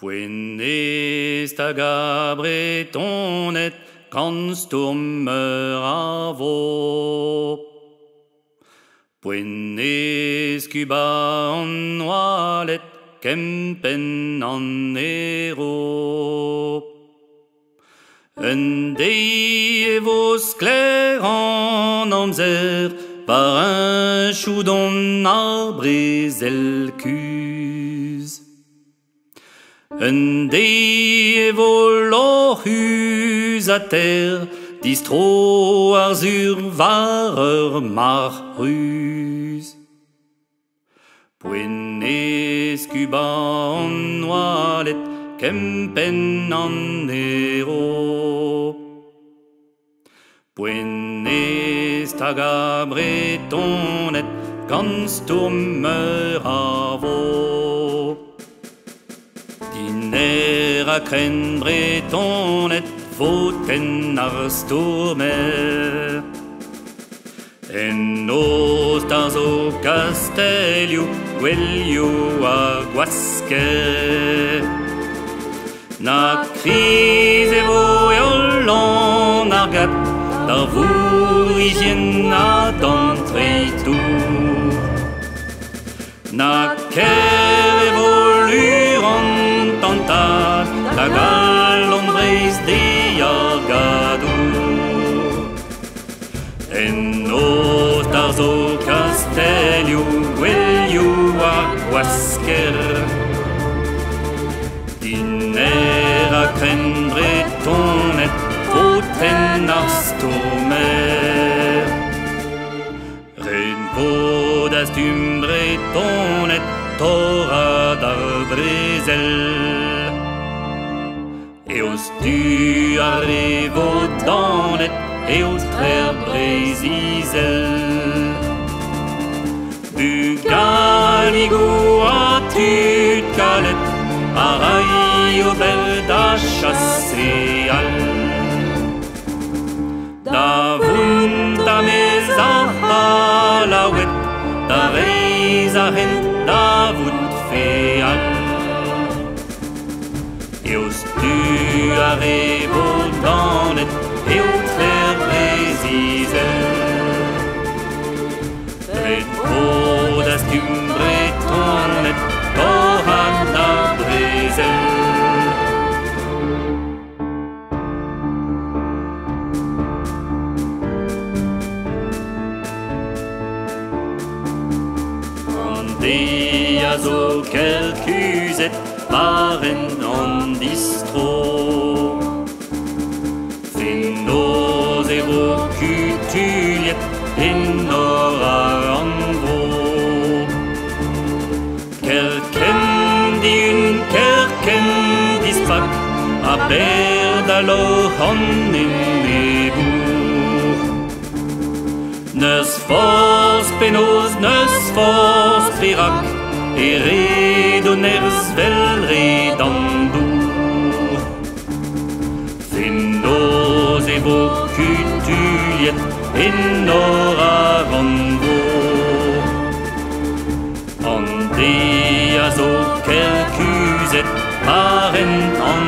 Pwennes ta gabretonet quand sturmer a vo. Pwennes cuba an oalet kempen an ero. Un dei vos clair en amzer par un choudon arbre zelcus. Un dei volorhus a terre distro arzur varer marrus. Pwennes cuba an oalet kempen an ero. Pwennes ta gabretonet quand sturmer a vo. Diner a kren bretonet foten ar sturmer. En os d'ar zo castelliu gwelio a gwaske. Na kriz e vo eolan ar gat d'ar vourigien a d'entreitou. Na ker e vo luran tantad da galombrez de argadou. En os d'ar zo castelliu gwelio a gwasker. Diner a kren bretonet foten ar sturmer. Ren pod a stum bretonet torra d'ar brezel. Eos du a revo danet eos trer brezizel. Bugaligou a tut galet a rai o bel da chasse al. Da vun da mez a halawet, da reiz a hent da vut fe al. Eos du a revo danet eo trer brezizel. Red pod a stum bretonet torra d'ar brezel. A zo kelkuset waren an distro. Finnos e vo kutuliet in ar an vo. Kerken di un kerken dispak a berd alors an in e bour. Neus fors penos, neus fors pirak, e redoners vel redandour. Finnos e vo kutuliet in or ar an vo. An de a zo kelkuset parent an